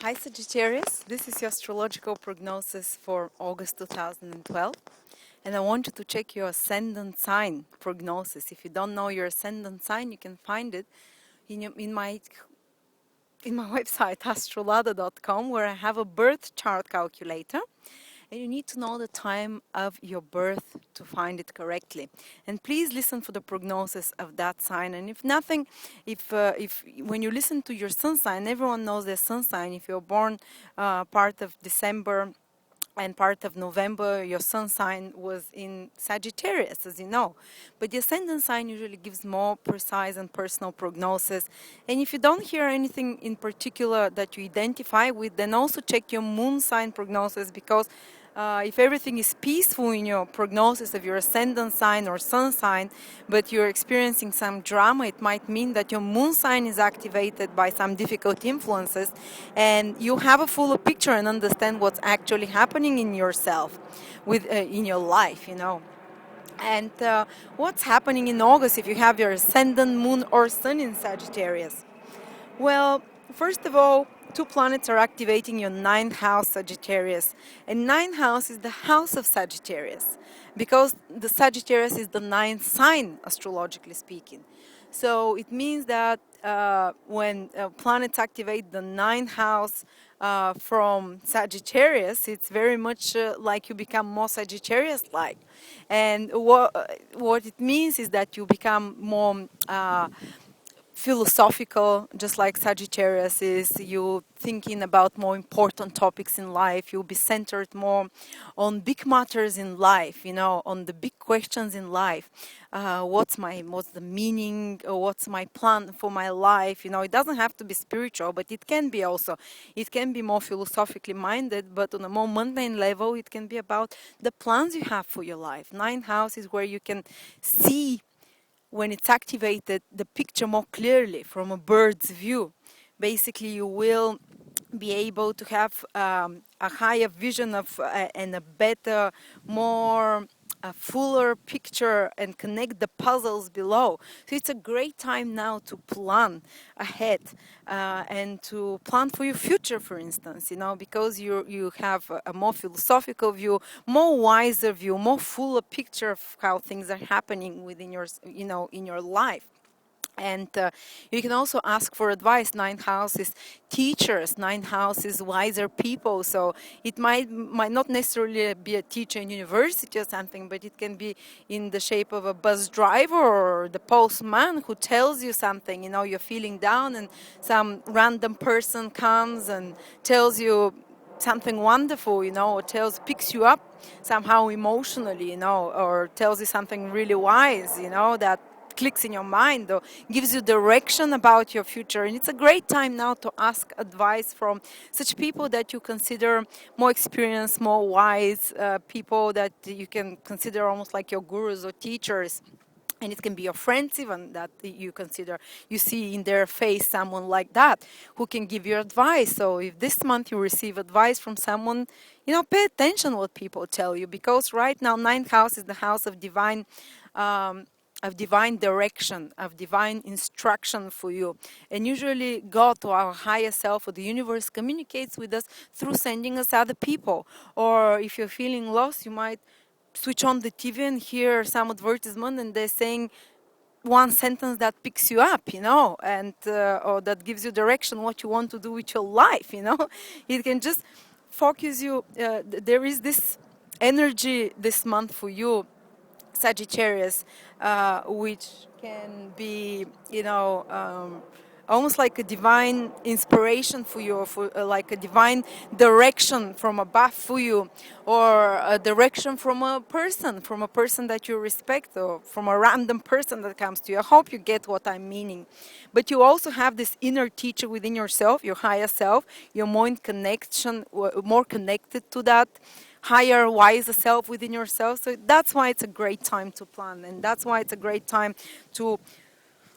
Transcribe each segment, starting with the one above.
Hi Sagittarius, this is your astrological prognosis for August 2012, and I want you to check your ascendant sign prognosis. If you don't know your ascendant sign, you can find it in my website astrolada.com, where I have a birth chart calculator, and you need to know the time of your birth to find it correctly. And please listen for the prognosis of that sign. And if nothing, if when you listen to your sun sign, everyone knows their sun sign. If you're born part of December and part of November, your sun sign was in Sagittarius, as you know. But the ascendant sign usually gives more precise and personal prognosis. And if you don't hear anything in particular that you identify with, then also check your moon sign prognosis, because if everything is peaceful in your prognosis of your ascendant sign or sun sign, but you're experiencing some drama, it might mean that your moon sign is activated by some difficult influences, and you have a fuller picture and understand what's actually happening in yourself, in your life, And what's happening in August if you have your ascendant, moon, or sun in Sagittarius? Well, first of all, two planets are activating your ninth house, Sagittarius. And ninth house is the house of Sagittarius, because the Sagittarius is the ninth sign, astrologically speaking. So it means that when planets activate the ninth house from Sagittarius, it's very much like you become more Sagittarius-like. And what it means is that you become more philosophical, just like Sagittarius is. You thinking about more important topics in life. You'll be centered more on big matters in life, on the big questions in life. What's the meaning, or what's my plan for my life? It doesn't have to be spiritual, but it can be also. It can be more philosophically minded, but on a more mundane level, it can be about the plans you have for your life. Ninth house is where you can see, when it's activated, the picture more clearly from a bird's view. Basically, you will be able to have a higher vision of and a better, more a fuller picture, and connect the puzzles below. So it's a great time now to plan ahead and to plan for your future, for instance, because you have a more philosophical view, more wiser view, more fuller picture of how things are happening within your, in your life. And you can also ask for advice. Ninth house is teachers. Ninth house is wiser people. So it might not necessarily be a teacher in university or something, but it can be in the shape of a bus driver or the postman who tells you something. You're feeling down, and some random person comes and tells you something wonderful, or picks you up somehow emotionally, or tells you something really wise, that clicks in your mind, or gives you direction about your future. And it's a great time now to ask advice from such people that you consider more experienced, more wise, people that you can consider almost like your gurus or teachers. And it can be your friends even, that you see in their face someone like that who can give you advice. So if this month you receive advice from someone, pay attention what people tell you, because right now ninth house is the house of divine direction, of divine instruction for you. And usually God, or our higher self, or the universe, communicates with us through sending us other people. Or if you're feeling lost, you might switch on the TV and hear some advertisement, and they're saying one sentence that picks you up, and or that gives you direction what you want to do with your life. It can just focus you. There is this energy this month for you, Sagittarius, which can be, almost like a divine inspiration for you, or for like a divine direction from above for you, or a direction from a person that you respect, or from a random person that comes to you. I hope you get what I'm meaning. But you also have this inner teacher within yourself, your higher self. You're more in connection, more connected to that higher, wiser self within yourself. So that's why it's a great time to plan, and that's why it's a great time to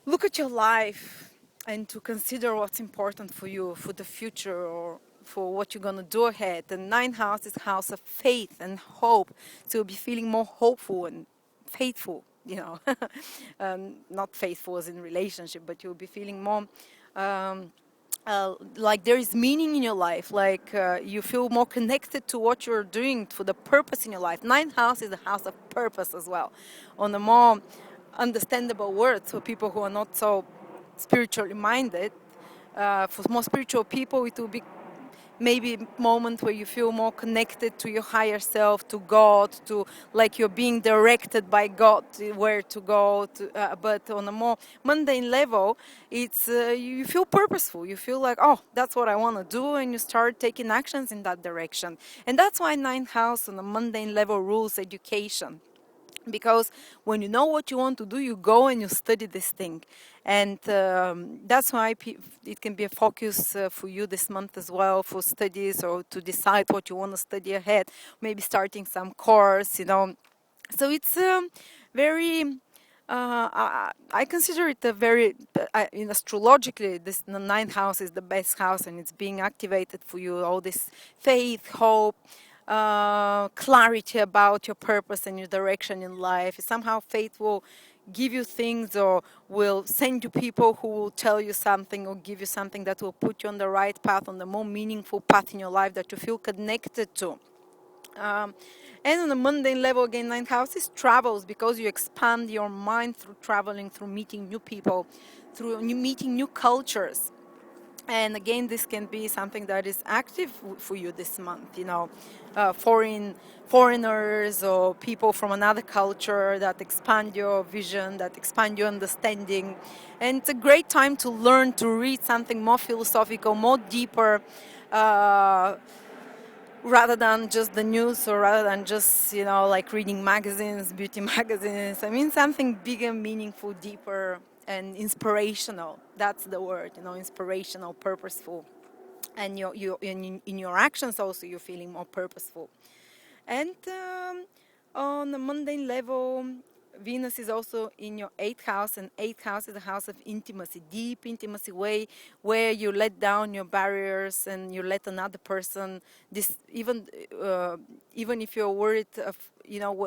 look at your life and to consider what's important for you, for the future, or for what you're going to do ahead. The ninth house is house of faith and hope. So you'll be feeling more hopeful and faithful, not faithful as in relationship, but you'll be feeling more like there is meaning in your life, like you feel more connected to what you're doing, to the purpose in your life. Ninth house is the house of purpose as well, on a more understandable word for people who are not so spiritually minded. For more spiritual people, it will be maybe a moment where you feel more connected to your higher self, to God, to like you're being directed by God where to go. But on a more mundane level, it's you feel purposeful. You feel like, oh, that's what I want to do, and you start taking actions in that direction. And that's why ninth house on a mundane level rules education, because when you know what you want to do, you go and you study this thing. And that's why it can be a focus for you this month as well, for studies, or to decide what you want to study ahead, maybe starting some course, so it's very I consider it a very, astrologically, the ninth house is the best house, and it's being activated for you. All this faith, hope, clarity about your purpose and your direction in life. Somehow faith will give you things, or will send you people who will tell you something or give you something that will put you on the right path, on the more meaningful path in your life that you feel connected to. Um, and on a mundane level, again, ninth house is travels, because you expand your mind through traveling, through meeting new people, through meeting new cultures. And again, this can be something that is active for you this month, foreigners or people from another culture that expand your vision, that expand your understanding. And it's a great time to learn, to read something more philosophical, more deeper, rather than just the news, or rather than just, like reading magazines, beauty magazines. I mean, something bigger, meaningful, deeper, and inspirational. That's the word, inspirational, purposeful. And in your actions also, you're feeling more purposeful. And on a mundane level, Venus is also in your eighth house, and eighth house is a house of intimacy, deep intimacy, way where you let down your barriers and you let another person. This even if you're worried of,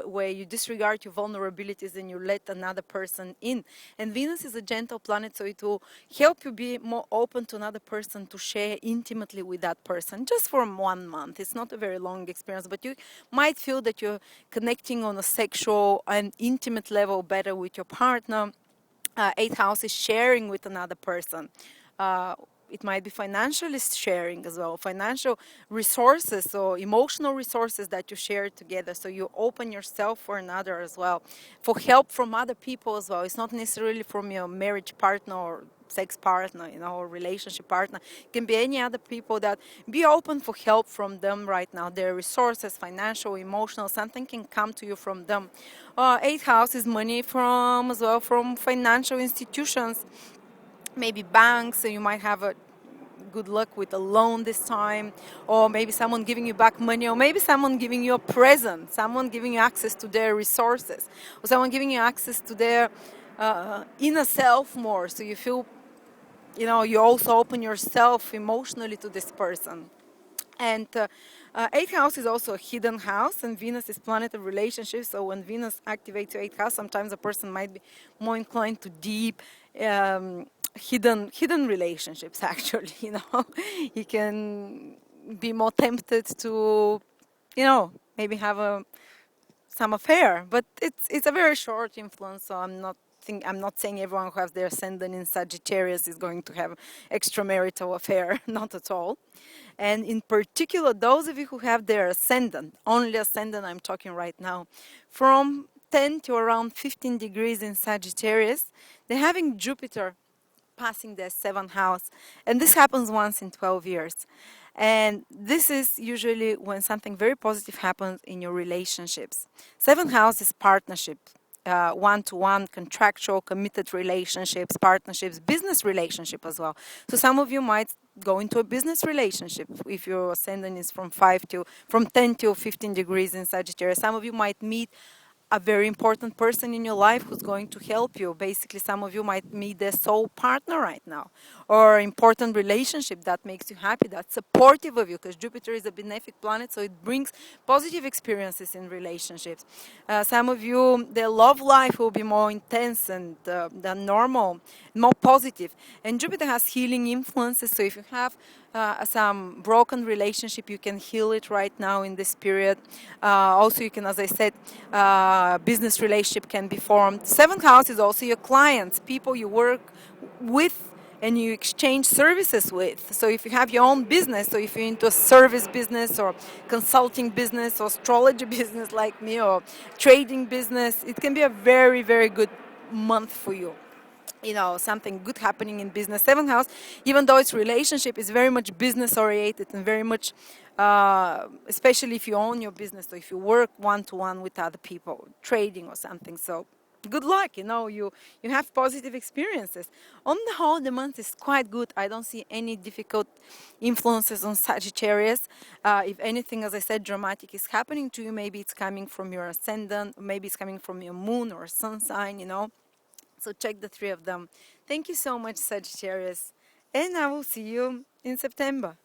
where you disregard your vulnerabilities and you let another person in. And Venus is a gentle planet, so it will help you be more open to another person, to share intimately with that person, just for 1 month. It's not a very long experience, but you might feel that you're connecting on a sexual and intimate level better with your partner. Eighth house is sharing with another person. It might be financially sharing as well, financial resources or emotional resources that you share together. So you open yourself for another as well, for help from other people as well. It's not necessarily from your marriage partner or sex partner, or relationship partner. It can be any other people. That be open for help from them right now. Their resources, financial, emotional, something can come to you from them. Eighth house is money from as well, from financial institutions, maybe banks. So you might have a good luck with a loan this time, or maybe someone giving you back money, or maybe someone giving you a present, someone giving you access to their resources, or someone giving you access to their inner self more. So you feel, you also open yourself emotionally to this person. And eighth house is also a hidden house, and Venus is planet of relationships. So when Venus activates your eighth house, sometimes a person might be more inclined to deep, hidden relationships. Actually, you can be more tempted to, maybe have some affair, but it's a very short influence. So I'm not saying everyone who has their ascendant in Sagittarius is going to have extramarital affair. Not at all. And in particular, those of you who have their ascendant, only ascendant I'm talking right now, from 10 to around 15 degrees in Sagittarius, they're having Jupiter passing their seventh house. And this happens once in 12 years. And this is usually when something very positive happens in your relationships. Seventh house is partnership, one-to-one, contractual, committed relationships, partnerships, business relationship as well. So some of you might go into a business relationship if your ascendant is from 10 to 15 degrees in Sagittarius. Some of you might meet a very important person in your life who's going to help you. Basically, some of you might meet their soul partner right now, or important relationship that makes you happy, that's supportive of you, because Jupiter is a benefic planet, so it brings positive experiences in relationships. Some of you, their love life will be more intense and than normal, more positive. And Jupiter has healing influences, so if you have some broken relationship, you can heal it right now in this period. Also, you can, as I said, business relationship can be formed. Seventh house is also your clients, people you work with and you exchange services with. So if you have your own business, so if you're into a service business or consulting business or astrology business like me, or trading business, it can be a very, very good month for you. You know, something good happening in business. Seventh house, even though its relationship is very much business oriented and very much, especially if you own your business or if you work one-to-one with other people, trading or something. So good luck, you know, you have positive experiences. On the whole, the month is quite good. I don't see any difficult influences on Sagittarius. If anything, as I said, dramatic is happening to you, maybe it's coming from your ascendant, maybe it's coming from your moon or sun sign, you know. So check the three of them. Thank you so much, Sagittarius. And I will see you in September.